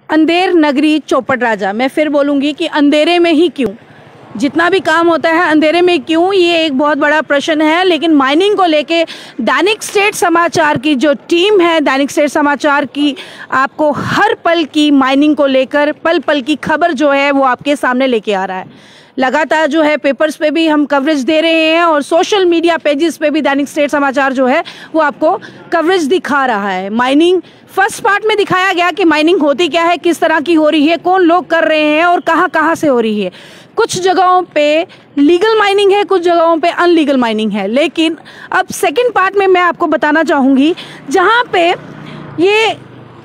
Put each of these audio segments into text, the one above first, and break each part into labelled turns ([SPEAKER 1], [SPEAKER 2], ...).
[SPEAKER 1] अंधेर नगरी चौपट राजा, मैं फिर बोलूँगी कि अंधेरे में ही क्यों, जितना भी काम होता है अंधेरे में क्यों, ये एक बहुत बड़ा प्रश्न है। लेकिन माइनिंग को लेके दैनिक स्टेट समाचार की जो टीम है, दैनिक स्टेट समाचार की आपको हर पल की माइनिंग को लेकर पल पल की खबर जो है वो आपके सामने लेके आ रहा है। लगातार जो है पेपर्स पे भी हम कवरेज दे रहे हैं और सोशल मीडिया पेजेस पे भी दैनिक स्टेट समाचार जो है वो आपको कवरेज दिखा रहा है। माइनिंग फर्स्ट पार्ट में दिखाया गया कि माइनिंग होती क्या है, किस तरह की हो रही है, कौन लोग कर रहे हैं और कहाँ से हो रही है। कुछ जगहों पे लीगल माइनिंग है, कुछ जगहों पे अनलीगल माइनिंग है। लेकिन अब सेकंड पार्ट में मैं आपको बताना चाहूँगी, जहाँ पे ये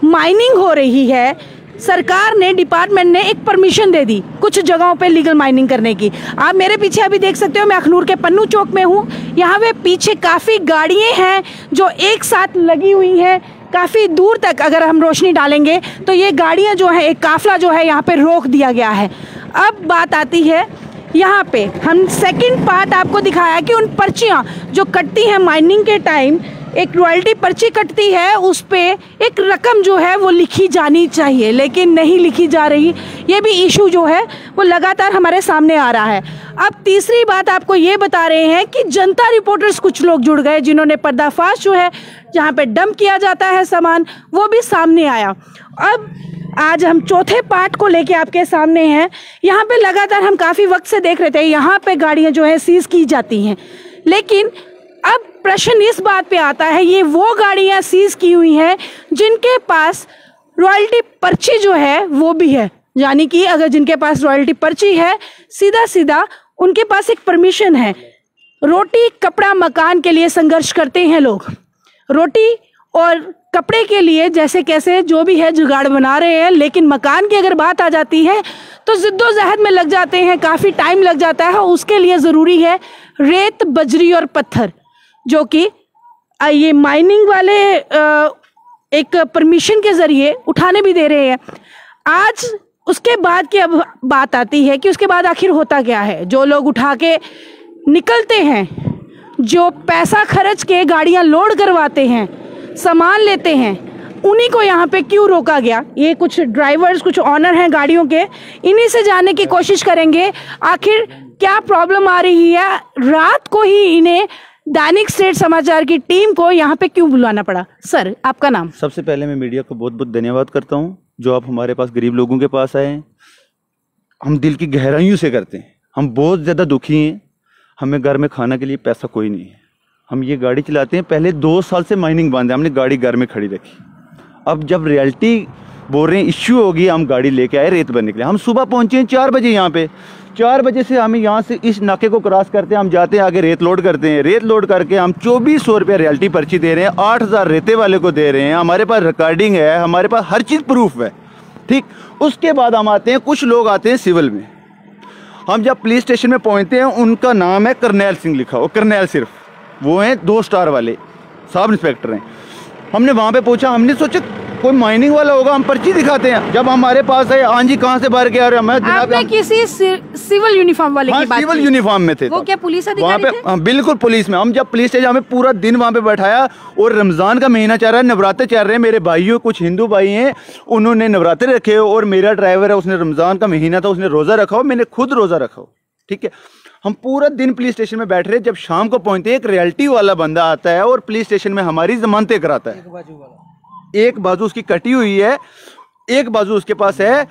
[SPEAKER 1] माइनिंग हो रही है सरकार ने, डिपार्टमेंट ने एक परमिशन दे दी कुछ जगहों पे लीगल माइनिंग करने की। आप मेरे पीछे अभी देख सकते हो, मैं अखनूर के पन्नू चौक में हूँ। यहाँ पे पीछे काफ़ी गाड़ियाँ हैं जो एक साथ लगी हुई हैं। काफ़ी दूर तक अगर हम रोशनी डालेंगे तो ये गाड़ियाँ जो है, एक काफिला जो है यहाँ पे रोक दिया गया है। अब बात आती है यहाँ पे, हम सेकंड पार्ट आपको दिखाया कि उन पर्चियाँ जो कटती हैं माइनिंग के टाइम, एक रॉयल्टी पर्ची कटती है, उस पे एक रकम जो है वो लिखी जानी चाहिए, लेकिन नहीं लिखी जा रही। ये भी इशू जो है वो लगातार हमारे सामने आ रहा है। अब तीसरी बात आपको ये बता रहे हैं कि जनता रिपोर्टर्स कुछ लोग जुड़ गए, जिन्होंने पर्दाफाश जो है जहाँ पे डंप किया जाता है सामान, वो भी सामने आया। अब आज हम चौथे पार्ट को लेके आपके सामने हैं। यहाँ पे लगातार हम काफ़ी वक्त से देख रहे थे, यहाँ पे गाड़ियाँ जो है सीज की जाती हैं, लेकिन अब प्रश्न इस बात पे आता है, ये वो गाड़ियाँ सीज की हुई हैं जिनके पास रॉयल्टी पर्ची जो है वो भी है। यानी कि अगर जिनके पास रॉयल्टी पर्ची है, सीधा सीधा उनके पास एक परमिशन है। रोटी कपड़ा मकान के लिए संघर्ष करते हैं लोग, रोटी और कपड़े के लिए जैसे कैसे जो भी है जुगाड़ बना रहे हैं, लेकिन मकान की अगर बात आ जाती है तो जिद्दोजहद में लग जाते हैं, काफ़ी टाइम लग जाता है। उसके लिए ज़रूरी है रेत, बजरी और पत्थर, जो कि ये माइनिंग वाले एक परमिशन के ज़रिए उठाने भी दे रहे हैं। आज उसके बाद की अब बात आती है कि उसके बाद आखिर होता क्या है। जो लोग उठा के निकलते हैं, जो पैसा खर्च के गाड़ियां लोड करवाते हैं, सामान लेते हैं, उन्हीं को यहाँ पे क्यों रोका गया। ये कुछ ड्राइवर्स, कुछ ऑनर हैं गाड़ियों के, इन्हीं से जानने की कोशिश करेंगे आखिर क्या प्रॉब्लम आ रही है। रात को ही इन्हें दैनिक स्टेट समाचार की टीम को यहाँ पे क्यों बुलाना पड़ा। सर, आपका नाम?
[SPEAKER 2] सबसे पहले मैं मीडिया को बहुत बहुत धन्यवाद करता हूँ जो आप हमारे पास गरीब लोगों के पास आए हैं। हम दिल की गहराइयों से करते हैं, हम बहुत ज़्यादा दुखी हैं। हमें घर में खाने के लिए पैसा कोई नहीं है, हम ये गाड़ी चलाते हैं। पहले 2 साल से माइनिंग बंद है, हमने गाड़ी घर में खड़ी रखी। अब जब रियल्टी बोल रहे हैं इश्यू होगी, हम गाड़ी लेके आए रेत भरने के लिए। हम सुबह पहुँचे हैं 4 बजे यहाँ पे। 4 बजे से हमें यहाँ से इस नाके को क्रॉस करते हैं, हम जाते हैं आगे रेत लोड करते हैं। रेत लोड करके हम 2400 रुपये रियल्टी पर्ची दे रहे हैं, 8000 रेते वाले को दे रहे हैं। हमारे पास रिकॉर्डिंग है, हमारे पास हर चीज़ प्रूफ है, ठीक। उसके बाद हम आते हैं, कुछ लोग आते हैं सिविल में। हम जब पुलिस स्टेशन में पहुँचते हैं, उनका नाम है करनैल सिंह लिखा हो, करनैल सिर्फ, वो हैं 2 स्टार वाले सब इंस्पेक्टर हैं। हमने वहाँ पे पूछा, हमने सोचा कोई माइनिंग वाला होगा, हम पर्ची दिखाते हैं। जब हमारे पास है, हाँ जी कहाँ से बाहर के आ रहे हैं,
[SPEAKER 1] आपने किसी सिविल यूनिफॉर्म वाले की बात की?
[SPEAKER 2] सिविल यूनिफॉर्म में थे।
[SPEAKER 1] वो क्या पुलिस अधिकारी थे?
[SPEAKER 2] हाँ, बिल्कुल पुलिस में। हम जब पुलिस स्टेशन, हमें पूरा दिन वहाँ पे बैठाया। और रमज़ान का महीना चल रहा है, नवरात्रे चल रहे हैं। मेरे भाइयों, कुछ हिंदू भाई हैं, उन्होंने नवरात्रे रखे हो, और मेरा ड्राइवर है, उसने रमज़ान का महीना था, उसने रोज़ा रखा हो, मैंने खुद रोज़ा रखा हो, ठीक है। हम पूरा दिन पुलिस स्टेशन में बैठ रहे। जब शाम को पहुँचते, एक रियल्टी वाला बंदा आता है और पुलिस स्टेशन में हमारी जमानतें कराता है। एक बाजू उसकी कटी हुई है, एक बाजू उसके पास है।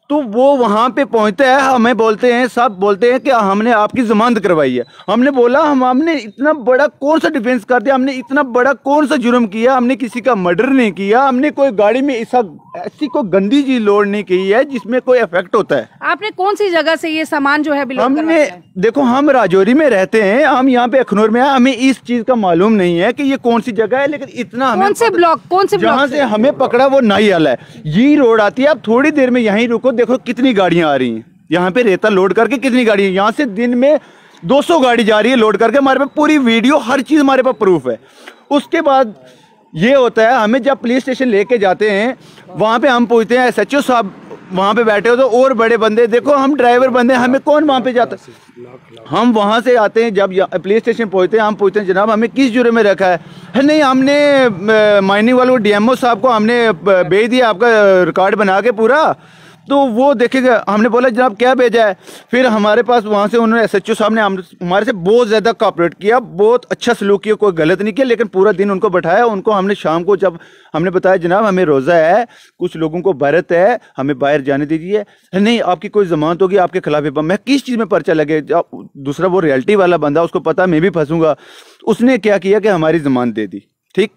[SPEAKER 2] तो वो वहाँ पे पहुँचता है, हमें बोलते हैं, सब बोलते हैं कि हमने आपकी जमानत करवाई है। हमने बोला हमने इतना बड़ा कौन सा डिफेंस कर दिया, हमने इतना बड़ा कौन सा जुर्म किया, हमने किसी का मर्डर नहीं किया, हमने कोई गाड़ी में ऐसी कोई गंदी चीज लोड नहीं की है जिसमें कोई इफेक्ट होता है।
[SPEAKER 1] आपने कौन सी जगह से ये सामान जो है
[SPEAKER 2] हमने, देखो हम राजौरी में रहते हैं, हम यहाँ पे अखनूर में हैं, हमें इस चीज का मालूम नहीं है कि ये कौन सी जगह है, लेकिन इतना हमें
[SPEAKER 1] कौन से ब्लॉक
[SPEAKER 2] जहाँ से हमें पकड़ा वो नाई वाला है, ये रोड आती है। आप थोड़ी देर में यहीं रुको, देखो कितनी गाड़ियां आ रही हैं यहाँ पे रेता लोड करके, कितनी गाड़ियां यहाँ से दिन में 200 गाड़ी जा रही है लोड करके। हमारे पास पूरी वीडियो, हर चीज हमारे पास प्रूफ है। उसके बाद ये होता है, हमें जब पुलिस स्टेशन लेके जाते हैं, वहाँ पे हम पूछते हैं, SHO साहब वहाँ पे बैठे हो तो और बड़े बंदे, देखो हम ड्राइवर बंदे, हमें कौन वहाँ पे जाता है। हम वहाँ से आते हैं, जब पुलिस स्टेशन पहुँचते हैं, हम पूछते हैं जनाब हमें किस जुर्म में रखा है? नहीं, हमने माइनिंग वालों को डीएमओ साहब को हमने भेज दिया आपका रिकॉर्ड बना के पूरा, तो वो देखेगा। हमने बोला जनाब क्या भेजा है? फिर हमारे पास वहाँ से उन्होंने एसएचओ साहब ने हमारे से बहुत ज़्यादा कोऑपरेट किया, बहुत अच्छा सलूक किया, कोई गलत नहीं किया, लेकिन पूरा दिन उनको बैठाया। उनको हमने शाम को जब हमने बताया जनाब हमें रोज़ा है, कुछ लोगों को बरत है, हमें बाहर जाने दीजिए। नहीं, आपकी कोई जमानत होगी आपके खिलाफ। मैं किस चीज़ में पर्चा लगे? दूसरा वो रियल्टी वाला बंदा, उसको पता मैं भी फंसूंगा, उसने क्या किया कि हमारी जमानत दे दी। ठीक,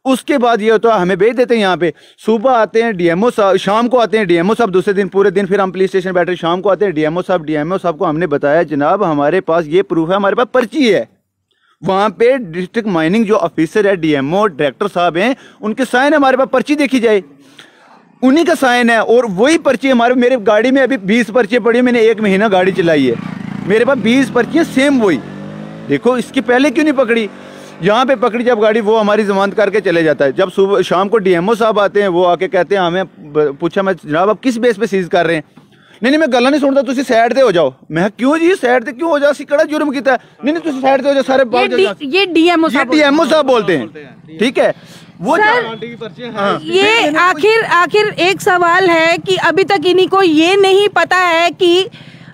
[SPEAKER 2] उसके बाद ये होता है हमें भेज देते हैं यहाँ पे। सुबह आते हैं डीएमओ साहब, शाम को आते हैं डीएमओ साहब, दूसरे दिन पूरे दिन फिर हम पुलिस स्टेशन बैठे, शाम को आते हैं डीएमओ साहब। डीएमओ साहब को हमने बताया जनाब हमारे पास ये प्रूफ है, हमारे पास पर्ची है। वहाँ पे डिस्ट्रिक्ट माइनिंग जो ऑफिसर है, डीएमओ डायरेक्टर साहब हैं, उनके साइन है, हमारे पास पर्ची देखी जाए, उन्हीं का साइन है। और वही पर्ची मेरे गाड़ी में अभी 20 पर्ची पड़ी है, मैंने 1 महीना गाड़ी चलाई है, मेरे पास 20 पर्ची सेम वही। देखो इसकी पहले क्यों नहीं पकड़ी? यहाँ पे पकड़ी जब गाड़ी, वो हमारी जमानत करके चले जाता है। जब सुबह शाम को डीएमओ साहब आते हैं, वो आके कहते हैं, हमें पूछा मैं जनाब आप किस बेस पे सीज कर रहे हैं? नहीं मैं गला नहीं सुनता, तुसी साइड पे हो जाओ। मैं क्यों जी साइड पे क्यों हो जाओ? कड़ा जुर्म किया? नहीं तुसी साइड पे हो जाओ सारे।
[SPEAKER 1] ये डीएमओ
[SPEAKER 2] साहब बोलते हैं, ठीक है। वो
[SPEAKER 1] सर, ये आखिर एक सवाल है कि अभी तक इन्हीं को ये नहीं पता है कि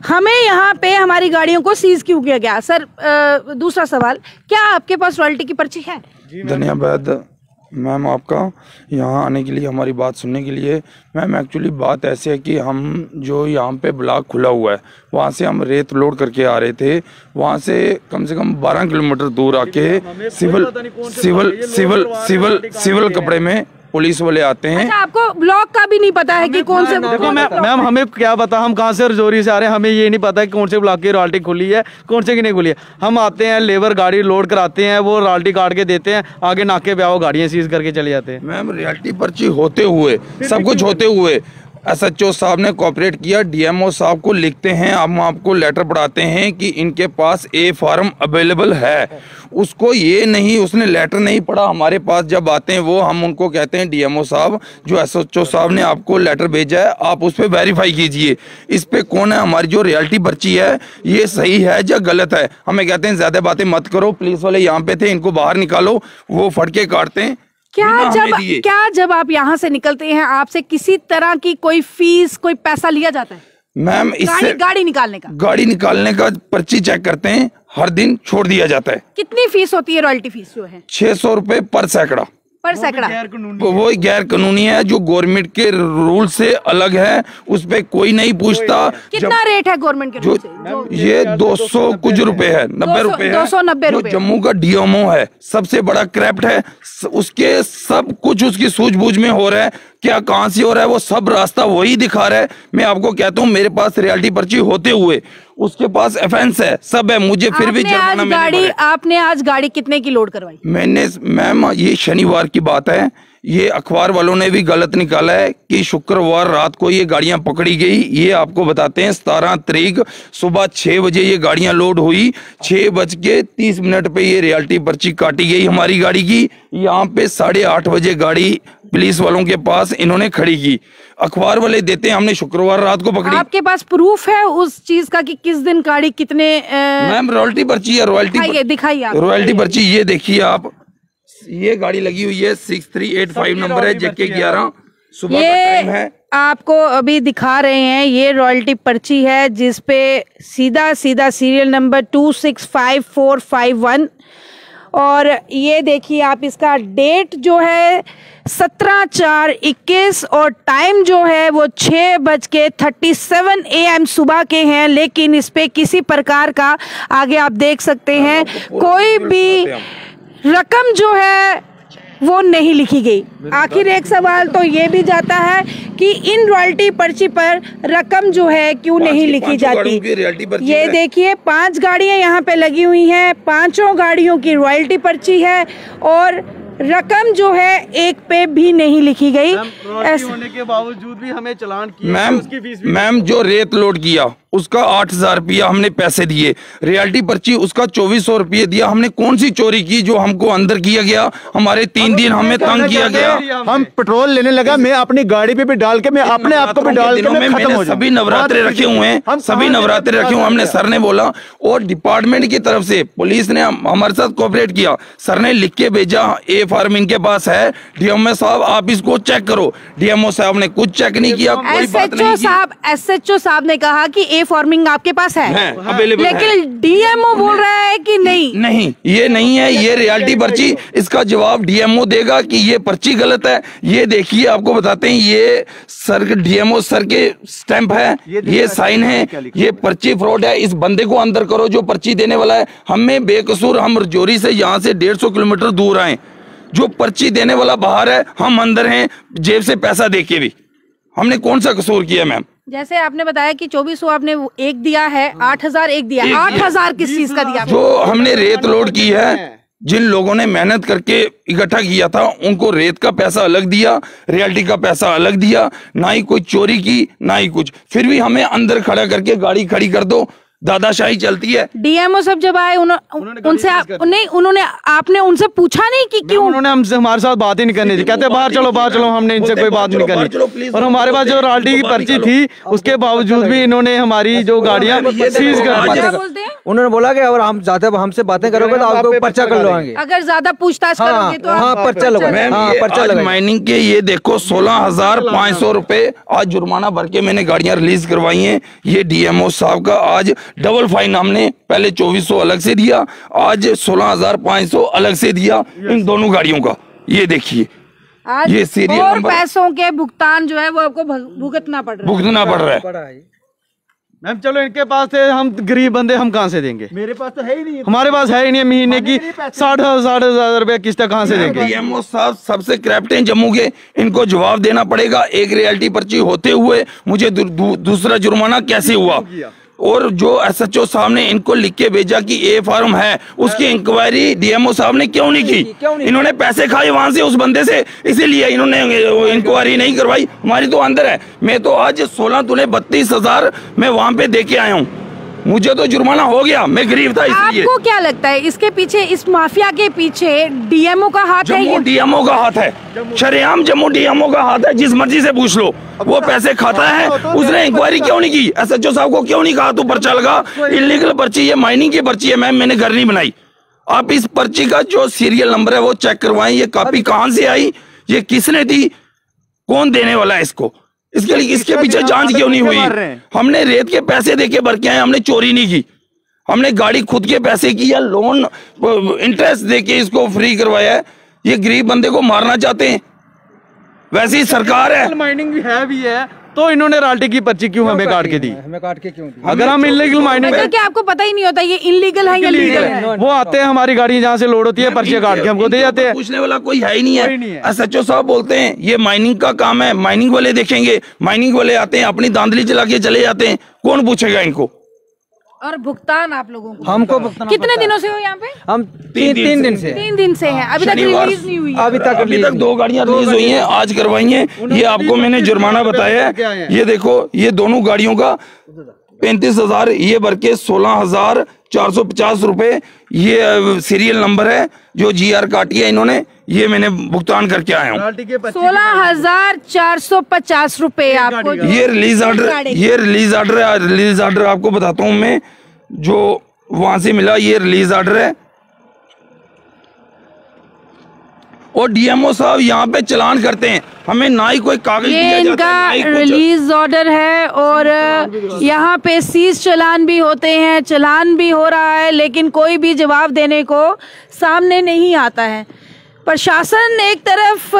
[SPEAKER 1] हमें यहाँ पे हमारी गाड़ियों को सीज क्यों किया गया। सर दूसरा सवाल, क्या आपके पास रॉयल्टी की पर्ची है?
[SPEAKER 3] धन्यवाद मैम आपका यहाँ आने के लिए, हमारी बात सुनने के लिए। मैम एक्चुअली बात ऐसे है कि हम जो यहाँ पे ब्लॉक खुला हुआ है, वहाँ से हम रेत लोड करके आ रहे थे। वहाँ से कम 12 किलोमीटर दूर आके सिविल कपड़े में पुलिस वाले आते हैं।
[SPEAKER 1] अच्छा, आपको ब्लॉक का भी नहीं पता है कि कौन से?
[SPEAKER 4] देखो मैम हमें क्या पता, हम कहाँ से रजौरी से आ रहे हैं, हमें ये नहीं पता कि कौन से ब्लॉक की रॉयल्टी खुली है, कौन से की नहीं खुली है। हम आते हैं, लेबर गाड़ी लोड कराते हैं, वो रॉयल्टी काट के देते हैं, आगे नाके पे आओ गाड़ियाँ सीज करके चले जाते हैं।
[SPEAKER 3] मैम रॉयल्टी पर्ची होते हुए, सब कुछ होते हुए एसएचओ साहब ने कोऑपरेट किया। डीएमओ साहब को लिखते हैं, हम आपको लेटर पढ़ाते हैं कि इनके पास ए फार्म अवेलेबल है। उसको ये नहीं, उसने लेटर नहीं पढ़ा। हमारे पास जब आते हैं वो, हम उनको कहते हैं डीएमओ साहब जो एसएचओ साहब ने आपको लेटर भेजा है, आप उस पर वेरीफाई कीजिए, इस पे कौन है, हमारी जो रियल्टी पर्ची है ये सही है या गलत है। हमें कहते हैं ज्यादा बातें मत करो, पुलिस वाले यहाँ पे थे, इनको बाहर निकालो। वो फटके काटते हैं।
[SPEAKER 1] क्या जब आप यहाँ से निकलते हैं आपसे किसी तरह की कोई फीस, कोई पैसा लिया जाता है?
[SPEAKER 3] मैम इससे
[SPEAKER 1] गाड़ी निकालने का
[SPEAKER 3] पर्ची चेक करते हैं, हर दिन छोड़ दिया जाता है।
[SPEAKER 1] कितनी फीस होती है रॉयल्टी फीस जो है?
[SPEAKER 3] 600 रुपए पर सैकड़ा। वो गैर कानूनी है, जो गवर्नमेंट के रूल से अलग है, उस पे कोई नहीं पूछता।
[SPEAKER 1] कितना रेट है गवर्नमेंट के रूल से?
[SPEAKER 3] ये 200 कुछ रुपए है, 90 रुपए है।
[SPEAKER 1] 290 रुपए।
[SPEAKER 3] जम्मू का डीएमओ है, सबसे बड़ा क्रैप्ट है, उसके सब कुछ उसकी सूझबूझ में हो रहा है। क्या कहाँ से हो रहा है, वो सब रास्ता वही दिखा रहा है। मैं आपको कहता हूँ, मेरे पास रियल्टी पर्ची होते हुए उसके पास ऑफेंस है, सब है, मुझे फिर भी
[SPEAKER 1] आपने आज गाड़ी कितने की लोड करवाई?
[SPEAKER 3] मैंने मैम ये शनिवार की बात है, ये अखबार वालों ने भी गलत निकाला है कि शुक्रवार रात को ये गाड़ियां पकड़ी गई। ये आपको बताते हैं 17 तारीख सुबह 6 बजे ये गाड़ियां लोड हुई, 6:30 पे ये रियल्टी पर्ची काटी गई हमारी गाड़ी की। यहाँ पे 8:30 बजे गाड़ी पुलिस वालों के पास इन्होंने खड़ी की। अखबार वाले देते हैं, हमने शुक्रवार रात को पकड़ी।
[SPEAKER 1] आपके पास प्रूफ है उस चीज का कि किस दिन गाड़ी कितने?
[SPEAKER 3] मैम रॉयल्टी पर्ची है,
[SPEAKER 1] दिखाइए
[SPEAKER 3] रॉयल्टी पर्ची, ये देखिए आप, ये गाड़ी लगी हुई है 6385 नंबर है, जेके 11 सुबह का टाइम है।
[SPEAKER 1] आपको अभी दिखा रहे हैं, ये रॉयल्टी पर्ची है जिसपे सीधा सीरियल नंबर 265451 और ये देखिए आप, इसका डेट जो है 17/4/21 और टाइम जो है वो 6:37 AM सुबह के हैं। लेकिन इस पे किसी प्रकार का, आगे आप देख सकते हैं, कोई भी रकम जो है वो नहीं लिखी गई। आखिर एक सवाल तो ये भी जाता है कि इन रॉयल्टी पर्ची पर रकम जो है क्यों नहीं लिखी जाती? ये देखिए 5 गाड़ियां यहाँ पे लगी हुई हैं, 5 गाड़ियों की रॉयल्टी पर्ची है और रकम जो है एक पे भी नहीं लिखी गई।
[SPEAKER 4] होने के बावजूद भी हमें चालान किया।
[SPEAKER 3] मैम जो रेत लोड किया उसका 8,000 रुपया हमने पैसे दिए, रियल्टी पर्ची उसका 2400 रुपये दिया। हमने कौन सी चोरी की जो हमको अंदर किया गया? हमारे 3 दिन हमें तंग किया गया।
[SPEAKER 2] हम पेट्रोल लेने लगा, मैं अपनी गाड़ी पे भी डाल के मैं अपने आप को भी डाल के मैं खत्म हो जाऊं।
[SPEAKER 3] सभी नवरात्रे रखे हुए हैं, सभी नवरात्रे रखे हुए। हमने सर ने बोला और डिपार्टमेंट की तरफ से पुलिस ने हमारे साथ कोऑपरेट किया। सर ने लिख के भेजा ए फॉर्म इनके पास है, डीएमओ साहब आप इसको चेक करो। डीएमओ साहब ने कुछ चेक नहीं किया, कोई बात नहीं की।
[SPEAKER 1] एसएचओ साहब ने कहा कि ए फॉर्मिंग आपके पास है
[SPEAKER 3] अवेलेबल,
[SPEAKER 1] लेकिन डीएमओ बोल रहा है कि नहीं
[SPEAKER 3] ये नहीं है, ये रियल्टी पर्ची। इसका जवाब डीएमओ देगा कि ये पर्ची गलत है। ये देखिए आपको बताते हैं, ये सर डीएमओ सर के स्टैंप है, ये साइन है, ये पर्ची फ्रॉड है। इस बंदे को अंदर करो जो पर्ची देने वाला है। हमें बेकसूर, हम रजौरी से यहाँ से 150 किलोमीटर दूर आए, जो पर्ची देने वाला बाहर है, हम अंदर हैं जेब से पैसा देके भी। हमने कौन सा कसूर किया मैम?
[SPEAKER 1] जैसे आपने बताया कि 2400 आपने एक दिया है, 8,000 एक दिया। 8,000 किस चीज का दिया?
[SPEAKER 3] जो हमने रेत लोड की है, जिन लोगों ने मेहनत करके इकट्ठा किया था उनको रेत का पैसा अलग दिया, रियल्टी का पैसा अलग दिया। ना ही कोई चोरी की ना ही कुछ, फिर भी हमें अंदर खड़ा करके गाड़ी खड़ी कर दो, दादाशाही चलती है।
[SPEAKER 1] डीएमओ सब जब आए उनसे आपने उनसे पूछा नहीं कि क्यों?
[SPEAKER 4] उन्होंने हमसे हमारे साथ बात ही नहीं करनी थी, कहते बाहर चलो। हमने इनसे कोई बात नहीं करनी। और हमारे पास जो रॉयल्टी की पर्ची थी उसके बावजूद भी इन्होंने हमारी जो गाड़ियां सीज कर दी।
[SPEAKER 5] उन्होंने बोला कि अगर हम ज्यादा हमसे बातें करोगे तो आपको पर्चा कर लोगे,
[SPEAKER 1] अगर ज्यादा पूछताछ करोगे तो
[SPEAKER 5] पर्चा लगेगा।
[SPEAKER 3] माइनिंग के ये देखो 16,500 रुपए आज जुर्माना भर के मैंने गाड़ियां रिलीज करवाई हैं। ये डीएमओ साहब का आज डबल फाइन हमने पहले 2400 अलग से दिया, आज 16,500 अलग से दिया इन दोनों गाड़ियों का। ये देखिए
[SPEAKER 1] आज
[SPEAKER 3] ये सीरियल
[SPEAKER 1] और पैसों के भुगतान जो है वो आपको भुगतना पड़
[SPEAKER 3] रहा है।
[SPEAKER 4] मैम चलो इनके पास थे, हम गरीब बंदे हम कहाँ से देंगे?
[SPEAKER 2] मेरे पास तो है ही नहीं,
[SPEAKER 4] हमारे पास है ही नहीं। महीने की 60,000 रुपए किस्त कहाँ से देंगे?
[SPEAKER 3] डीएमओ साहब सबसे करप्ट हैं जम्मू के, इनको जवाब देना पड़ेगा। एक रियल्टी पर्ची होते हुए मुझे दूसरा जुर्माना कैसे हुआ? और जो एसएचओ साहब ने इनको लिख के भेजा कि ए फॉर्म है, उसकी इंक्वायरी डीएमओ साहब ने क्यों नहीं की? इन्होंने पैसे खाए वहां से उस बंदे से, इसीलिए इन्होंने इंक्वायरी नहीं करवाई। हमारी तो अंदर है। मैं तो आज 16 तूने 32,000 मैं वहां पे दे के आया हूँ, मुझे तो जुर्माना हो गया, मैं गरीब था इसलिए।
[SPEAKER 1] आपको क्या लगता है इसके पीछे, इस माफिया के पीछे डीएमओ का हाथ है?
[SPEAKER 3] जम्मू डीएमओ का हाथ है, शरेआम जम्मू डीएमओ का हाथ है। जिस मर्जी से पूछ लो, वो पैसे खाता है। उसने इंक्वायरी क्यों नहीं की? एसएचओ साहब को क्यों नहीं कहा तू पर्चा लगा? इलीगल पर्ची है, माइनिंग की पर्ची है मैम, मैंने घर नहीं बनाई। आप इस पर्ची का जो सीरियल नंबर है वो चेक करवाएं। ये कॉपी कहाँ से आई, ये किसने दी, कौन देने वाला है इसको? इसके लिए इसके पीछे जांच क्यों नहीं हुई? हमने रेत के पैसे देके भर के आए, हमने चोरी नहीं की। हमने गाड़ी खुद के पैसे की या लोन इंटरेस्ट देके इसको फ्री करवाया है। ये गरीब बंदे को मारना चाहते हैं, वैसी सरकार है।
[SPEAKER 4] माइनिंग भी है तो इन्होंने रॉयल्टी की पर्ची क्यों हमें काट के दी?
[SPEAKER 5] हमें काट के क्यों दी?
[SPEAKER 4] अगर हम इलीगल माइनिंग
[SPEAKER 1] मतलब क्या आपको पता ही नहीं होता ये इलीगल है या लीगल है?
[SPEAKER 4] वो आते हैं हमारी गाड़ी जहाँ से लोड होती है, पर्ची काट के हमको दे जाते हैं।
[SPEAKER 3] पूछने वाला कोई है ही नहीं है। एसएचओ साहब बोलते हैं ये माइनिंग का काम है, माइनिंग वाले देखेंगे। माइनिंग वाले आते हैं अपनी धांधली चला के चले जाते हैं, कौन पूछेगा इनको?
[SPEAKER 1] और भुगतान आप लोगों को
[SPEAKER 5] हमको
[SPEAKER 1] कितने दिनों से हो यहाँ पे?
[SPEAKER 5] हम तीन दिन से
[SPEAKER 1] 3 दिन से हैं, अभी तक रिलीज नहीं हुई?
[SPEAKER 5] अभी तक
[SPEAKER 3] 2 गाड़ियां रिलीज हुई हैं, आज करवाई हैं। ये आपको मैंने जुर्माना बताया है। ये देखो, ये दोनों गाड़ियों का 35,000 ये भर के 16,450 रुपए ये सीरियल नंबर है जो जीआर काटी है इन्होंने, ये मैंने भुगतान करके आया हूँ।
[SPEAKER 1] 16,450 रुपए आपको।
[SPEAKER 3] ये रिलीज ऑर्डर आपको बताता हूँ मैं, जो वहां से मिला। ये रिलीज ऑर्डर है और डीएमओ साहब यहाँ पे चलान करते हैं, हमें ना ही कोई कागज
[SPEAKER 1] ये
[SPEAKER 3] दिया
[SPEAKER 1] इनका
[SPEAKER 3] जाता है,
[SPEAKER 1] रिलीज ऑर्डर है। और यहाँ पे सीज चलान भी होते हैं, चलान भी हो रहा है, लेकिन कोई भी जवाब देने को सामने नहीं आता है। प्रशासन एक तरफ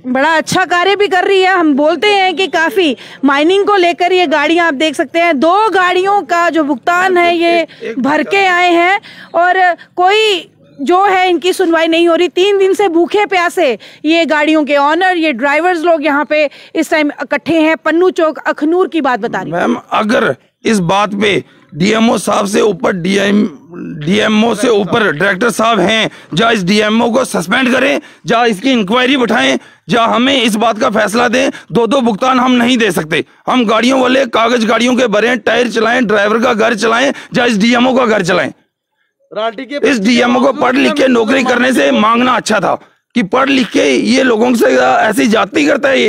[SPEAKER 1] बड़ा अच्छा कार्य भी कर रही है, हम बोलते हैं कि काफ़ी माइनिंग को लेकर ये गाड़ियां आप देख सकते हैं, 2 गाड़ियों का जो भुगतान है ये भर के आए हैं और कोई जो है इनकी सुनवाई नहीं हो रही। 3 दिन से भूखे प्यासे ये गाड़ियों के ऑनर, ये ड्राइवर्स लोग यहाँ पे इस टाइम इकट्ठे हैं। पन्नू चौक अखनूर की बात बता रही
[SPEAKER 3] मैम, अगर इस बात पे डीएमओ साहब से ऊपर डीएमओ से ऊपर डायरेक्टर साहब हैं, जहाँ इस डीएमओ को सस्पेंड करें, जहाँ इसकी इंक्वायरी बैठाएं, जहाँ हमें इस बात का फैसला दें। दो भुगतान हम नहीं दे सकते। हम गाड़ियों वाले कागज गाड़ियों के भरें, टायर चलाएं, ड्राइवर का घर चलाएं, जहाँ इस डीएमओ का घर चलाएं। इस डीएमओ को पढ़ लिख के नौकरी करने से मांगना अच्छा था कि पढ़ लिख के ये लोगों से ऐसी जाति करता है।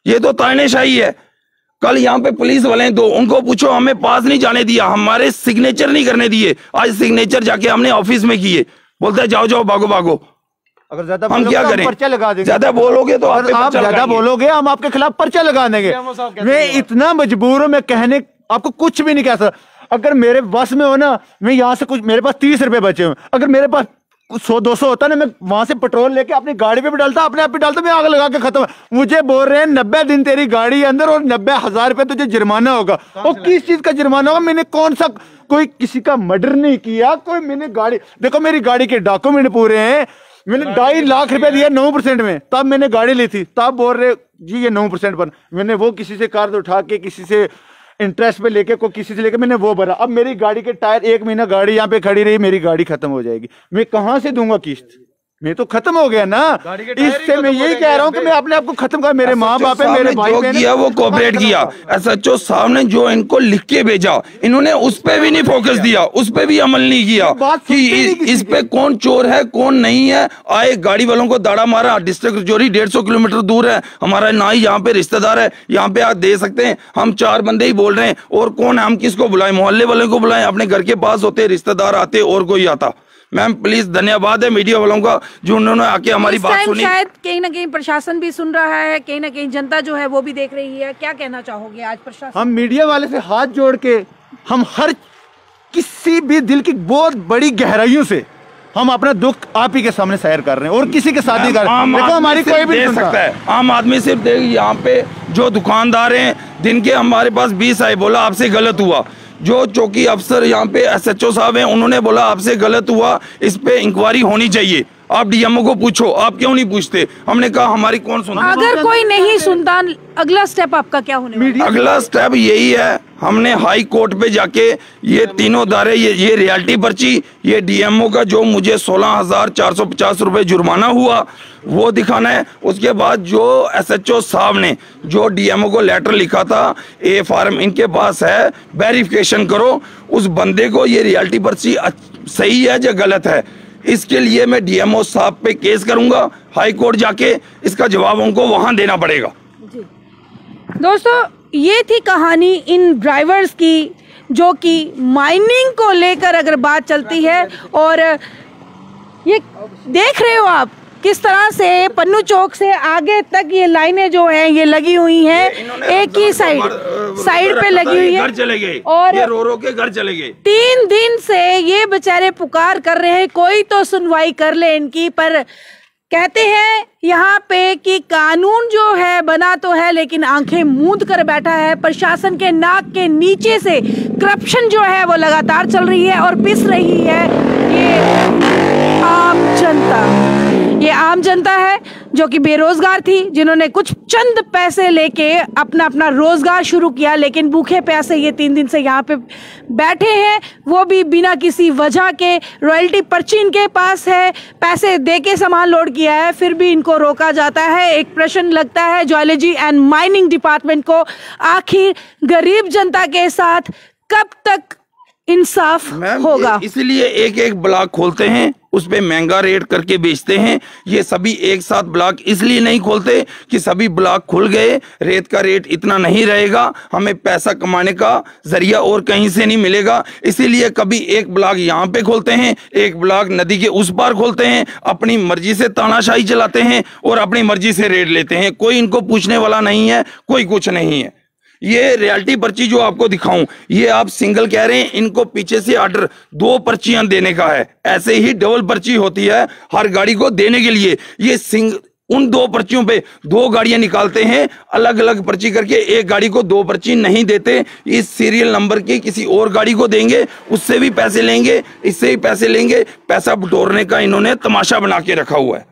[SPEAKER 3] ये तो तानाशाही है। कल यहाँ पे पुलिस वाले हैं दो, उनको पूछो, हमें पास नहीं जाने दिया, हमारे सिग्नेचर नहीं करने दिए। आज सिग्नेचर जाके हमने ऑफिस में किए, बोलते हैं जाओ जाओ भागो भागो।
[SPEAKER 6] अगर ज्यादा
[SPEAKER 3] हम क्या करें?
[SPEAKER 6] पर्चा लगा देंगे।
[SPEAKER 3] ज्यादा बोलोगे तो
[SPEAKER 6] आप ज्यादा बोलोगे हम आपके खिलाफ पर्चा लगा देंगे। मैं इतना मजबूर हूँ, मैं कहने आपको कुछ भी नहीं कह सकता। अगर मेरे बस में हो ना, मैं यहाँ से कुछ, मेरे पास 30 रुपए बचे हुए, अगर मेरे पास 100-200 होता ना, मैं वहां से पेट्रोल लेके अपनी गाड़ी पे भी डालता, अपने आप भी डालता, मैं आग लगा के खत्म। मुझे बोल रहे हैं 90 दिन तेरी गाड़ी अंदर और 90,000 रुपए तुझे जुर्माना होगा। और किस चीज का जुर्माना होगा? मैंने कौन सा, कोई किसी का मर्डर नहीं किया, कोई मैंने गाड़ी, देखो मेरी गाड़ी के डॉक्यूमेंट पूरे हैं। मैंने 2.5 लाख रुपए दिया 9% में, तब मैंने गाड़ी ली थी, तब बोल रहे जी ये 9% पर। मैंने वो किसी से कर्ज उठा के, किसी से इंटरेस्ट पे लेके, को किसी से लेके मैंने वो भरा। अब मेरी गाड़ी के टायर, 1 महीना गाड़ी यहाँ पे खड़ी रही, मेरी गाड़ी खत्म हो जाएगी। मैं कहाँ से दूंगा किस्त? मैं तो खत्म हो गया ना। इससे मैं यही कह रहा हूँ कि मैं अपने आप को खत्म कर। मेरे माँ बाप है, मेरे भाई बहन किया,
[SPEAKER 3] वो कोऑपरेट किया। एसएचओ साहब ने जो इनको लिख के भेजा, इन्होंने उस पे भी नहीं फोकस दिया, उस पे भी अमल नहीं किया कि इस पे कौन चोर है कौन नहीं है। आए गाड़ी वालों को दाड़ा मारा। डिस्ट्रिक्ट रजौरी 150 किलोमीटर दूर है हमारा, ना ही यहाँ पे रिश्तेदार है, यहाँ पे आप दे सकते हैं। हम 4 बंदे ही बोल रहे हैं, और कौन है? हम किसको बुलाएं? मोहल्ले वालों को बुलाएं, अपने घर के पास होते रिश्तेदार आते, और कोई आता। मैम प्लीज, धन्यवाद है मीडिया वालों का जो उन्होंने आके हमारी बात सुनी।
[SPEAKER 1] शायद कहीं ना कहीं प्रशासन भी सुन रहा है, कहीं ना कहीं जनता जो है वो भी देख रही है। क्या कहना चाहोगे आज प्रशासन?
[SPEAKER 6] हम मीडिया वाले से हाथ जोड़ के, हम हर किसी भी दिल की बहुत बड़ी गहराइयों से हम अपना दुख आप ही के सामने शेयर कर रहे हैं, और किसी के साथ ही कर रहे हैं। देखो हमारी कोई भी
[SPEAKER 3] दे सकता है, आम आदमी सिर्फ देख। यहाँ पे जो दुकानदार हैं, दिन के हमारे पास 20 आए, बोला आपसे गलत हुआ। जो चौकी अफसर यहाँ पे एसएचओ साहब हैं, उन्होंने बोला आपसे गलत हुआ, इस पे इंक्वायरी होनी चाहिए। आप डीएमओ को पूछो, आप क्यों नहीं पूछते? हमने कहा हमारी कौन सुनता?
[SPEAKER 1] अगर कोई नहीं सुनता, अगला स्टेप आपका क्या होने वाला है?
[SPEAKER 3] अगला स्टेप यही है, हमने हाई कोर्ट पे जाके ये तीनों दारे, ये रियल्टी पर्ची, ये डीएमओ का जो मुझे 16,450 रुपए जुर्माना हुआ वो दिखाना है। उसके बाद जो एसएचओ साहब ने जो डीएमओ को लेटर लिखा था, ए फॉर्म इनके पास है, वेरिफिकेशन करो उस बंदे को, ये रियल्टी पर्ची सही है या गलत है। इसके लिए मैं डीएमओ साहब पे केस करूंगा हाई कोर्ट जाके, इसका जवाब उनको वहां देना पड़ेगा।
[SPEAKER 1] दोस्तों, ये थी कहानी इन ड्राइवर्स की, जो कि माइनिंग को लेकर अगर बात चलती है। और ये देख रहे हो आप किस तरह से पन्नू चौक से आगे तक ये लाइनें जो हैं ये लगी हुई हैं, एक ही साइड पे लगी हुई है,
[SPEAKER 3] घर चले गए
[SPEAKER 1] और
[SPEAKER 3] ये रो के घर चले गए।
[SPEAKER 1] 3 दिन से ये बेचारे पुकार कर रहे हैं, कोई तो सुनवाई कर ले इनकी। पर कहते हैं यहाँ पे कि कानून जो है बना तो है, लेकिन आंखें मूंद कर बैठा है। प्रशासन के नाक के नीचे से करप्शन जो है वो लगातार चल रही है और पिस रही है ये आम जनता। ये आम जनता है जो कि बेरोजगार थी, जिन्होंने कुछ चंद पैसे लेके अपना रोजगार शुरू किया, लेकिन भूखे प्यासे ये 3 दिन से यहाँ पे बैठे हैं, वो भी बिना किसी वजह के। रॉयल्टी पर्ची इनके पास है, पैसे देके सामान लोड किया है, फिर भी इनको रोका जाता है। एक प्रश्न लगता है ज्वेलरी एंड माइनिंग डिपार्टमेंट को, आखिर गरीब जनता के साथ कब तक इंसाफ होगा?
[SPEAKER 3] इसलिए एक ब्लॉक खोलते हैं, उस पे महंगा रेट करके बेचते हैं। ये सभी एक साथ ब्लॉक इसलिए नहीं खोलते कि सभी ब्लॉक खुल गए, रेत का रेट इतना नहीं रहेगा, हमें पैसा कमाने का जरिया और कहीं से नहीं मिलेगा। इसीलिए कभी एक ब्लॉक यहाँ पे खोलते हैं, एक ब्लॉक नदी के उस पार खोलते हैं, अपनी मर्जी से तानाशाही चलाते हैं और अपनी मर्जी से रेट लेते हैं। कोई इनको पूछने वाला नहीं है, कोई कुछ नहीं है। ये रियल्टी पर्ची जो आपको दिखाऊं, ये आप सिंगल कह रहे हैं, इनको पीछे से ऑर्डर 2 पर्चियां देने का है। ऐसे ही डबल पर्ची होती है हर गाड़ी को देने के लिए। ये उन 2 पर्चियों पे 2 गाड़ियां निकालते हैं, अलग अलग पर्ची करके। एक गाड़ी को 2 पर्ची नहीं देते, इस सीरियल नंबर की किसी और गाड़ी को देंगे, उससे भी पैसे लेंगे, इससे भी पैसे लेंगे। पैसा बटोरने का इन्होंने तमाशा बना के रखा हुआ है।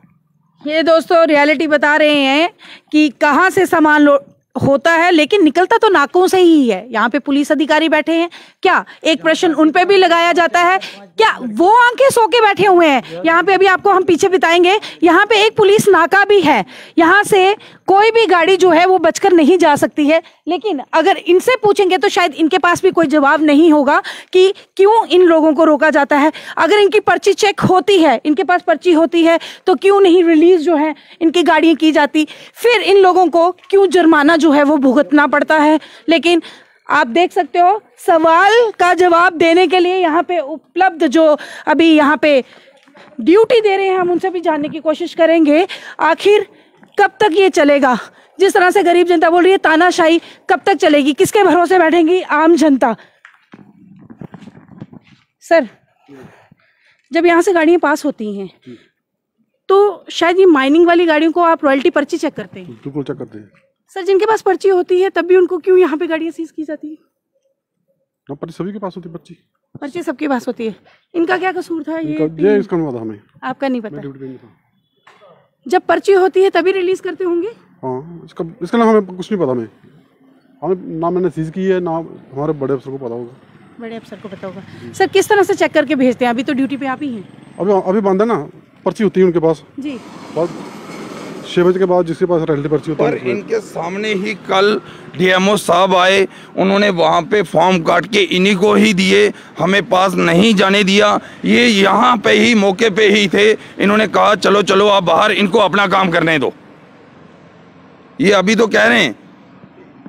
[SPEAKER 1] ये दोस्तों रियलिटी बता रहे हैं कि कहाँ से सामान होता है, लेकिन निकलता तो नाकों से ही है। यहाँ पे पुलिस अधिकारी बैठे हैं, क्या एक प्रश्न उन पे भी लगाया जाता है, क्या वो आंखें सो के बैठे हुए हैं? यहाँ पे अभी आपको हम पीछे बिताएंगे, यहाँ पे एक पुलिस नाका भी है, यहाँ से कोई भी गाड़ी जो है वो बचकर नहीं जा सकती है। लेकिन अगर इनसे पूछेंगे तो शायद इनके पास भी कोई जवाब नहीं होगा कि क्यों इन लोगों को रोका जाता है। अगर इनकी पर्ची चेक होती है, इनके पास पर्ची होती है, तो क्यों नहीं रिलीज जो है इनकी गाड़ियां की जाती, फिर इन लोगों को क्यों जुर्माना जो है वो भुगतना पड़ता है। लेकिन आप देख सकते हो, सवाल का जवाब देने के लिए यहाँ पे उपलब्ध जो अभी यहाँ पे ड्यूटी दे रहे हैं, हम उनसे भी जानने की कोशिश करेंगे आखिर कब तक ये चलेगा। जिस तरह से गरीब जनता बोल रही है तानाशाही कब तक चलेगी, किसके भरोसे बैठेंगी आम जनता। सर, जब यहाँ से गाड़ियाँ पास होती हैं तो शायद ये माइनिंग वाली गाड़ियों को आप रॉयल्टी पर्ची चेक करते हैं?
[SPEAKER 7] बिल्कुल चेक करते हैं
[SPEAKER 1] सर। जिनके पास पर्ची होती है तब भी उनको क्यों यहाँ पे गाड़ियाँ सीज की जाती है?
[SPEAKER 7] ना, पर्ची सभी के पास होती है। पर्ची
[SPEAKER 1] सबके पास होती है, इनका क्या कसूर था? ये
[SPEAKER 7] इसका नहीं पता हमें। आपका नहीं पता?
[SPEAKER 1] जब पर्ची होती है तभी रिलीज करते होंगे।
[SPEAKER 7] हाँ, इसका नाम हमें कुछ नहीं पता। हमें ना मैंने सीज की है, ना हमारे बड़े अफसर को पता होगा।
[SPEAKER 1] बड़े अफसर को पता होगा। सर, किस तरह से चेक करके भेजते हैं? अभी तो ड्यूटी पे आप ही हैं।
[SPEAKER 7] अभी बंद है ना, पर्ची होती है उनके पास
[SPEAKER 1] जी।
[SPEAKER 7] 6 बजे के बाद जिसके पास रैली पर्ची होती है।
[SPEAKER 3] और इनके सामने ही कल डीएमओ साहब आए, उन्होंने वहाँ पे फॉर्म काट के इन्हीं को ही दिए, हमें पास नहीं जाने दिया। ये यहाँ पे ही मौके पे ही थे, इन्होंने कहा चलो चलो आप बाहर, इनको अपना काम करने दो। ये अभी तो कह रहे हैं।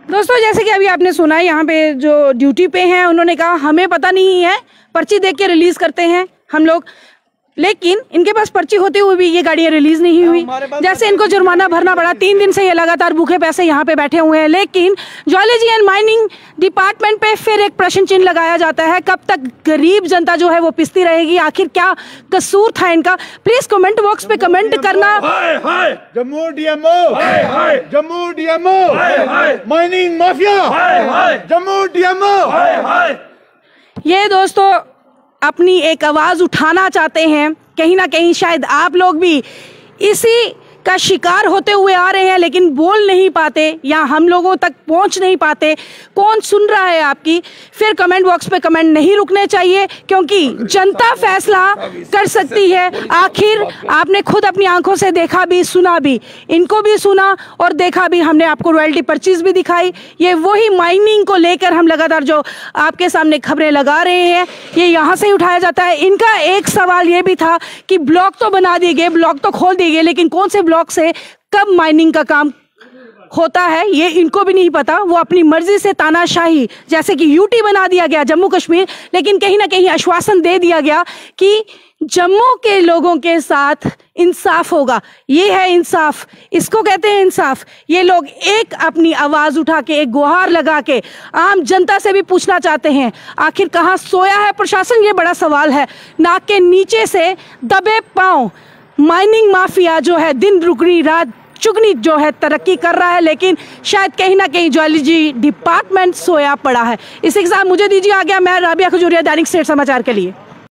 [SPEAKER 1] दोस्तों, जैसे कि अभी आपने सुना, यहाँ पे जो ड्यूटी पे हैं उन्होंने कहा हमें पता नहीं है, पर्ची देख के रिलीज करते हैं हम लोग, लेकिन इनके पास पर्ची होते हुए भी ये गाड़ियां रिलीज नहीं हुई। जैसे इनको जुर्माना भरना पड़ा, 3 दिन से ये लगातार भूखे पैसे यहाँ पे बैठे हुए हैं। लेकिन ज्वेलरी एंड माइनिंग डिपार्टमेंट पे फिर एक प्रश्न चिन्ह लगाया जाता है, कब तक गरीब जनता जो है वो पिसती रहेगी? आखिर क्या कसूर था इनका? प्लीज कमेंट बॉक्स पे कमेंट करना।
[SPEAKER 6] Jammu DMO, Jammu DMO, mining mafia, Jammu DMO.
[SPEAKER 1] ये दोस्तों अपनी एक आवाज उठाना चाहते हैं। कहीं ना कहीं शायद आप लोग भी इसी का शिकार होते हुए आ रहे हैं, लेकिन बोल नहीं पाते या हम लोगों तक पहुंच नहीं पाते। कौन सुन रहा है आपकी? फिर कमेंट बॉक्स पे कमेंट नहीं रुकने चाहिए, क्योंकि जनता फैसला कर सकती है। आखिर आपने खुद अपनी आंखों से देखा भी, सुना भी, इनको भी सुना और देखा भी। हमने आपको रॉयल्टी पर्चीज भी दिखाई। ये वही माइनिंग को लेकर हम लगातार जो आपके सामने खबरें लगा रहे हैं, ये यहाँ से ही उठाया जाता है। इनका एक सवाल ये भी था कि ब्लॉक तो बना दिए गए, ब्लॉक तो खोल दिए गए, लेकिन कौन से ब्लॉक से कब माइनिंग का काम होता है ये इनको भी नहीं पता। वो अपनी मर्जी से तानाशाही, जैसे कि यूटी बना दिया गया जम्मू कश्मीर, लेकिन कहीं ना कहीं आश्वासन दे दिया गया कि जम्मू के लोगों के साथ इंसाफ होगा। ये है इंसाफ, इसको कहते हैं इंसाफ। ये लोग एक अपनी आवाज उठा के, एक गुहार लगा के आम जनता से भी पूछना चाहते हैं, आखिर कहाँ सोया है प्रशासन? ये बड़ा सवाल है। नाक के नीचे से दबे पांव माइनिंग माफिया जो है दिन दुगनी रात चुगनी जो है तरक्की कर रहा है, लेकिन शायद कहीं ना कहीं ज्वेलरी डिपार्टमेंट सोया पड़ा है। इसी के साथ मुझे दीजिए आ गया, मैं राबिया खजूरिया, दैनिक स्टेट समाचार के लिए।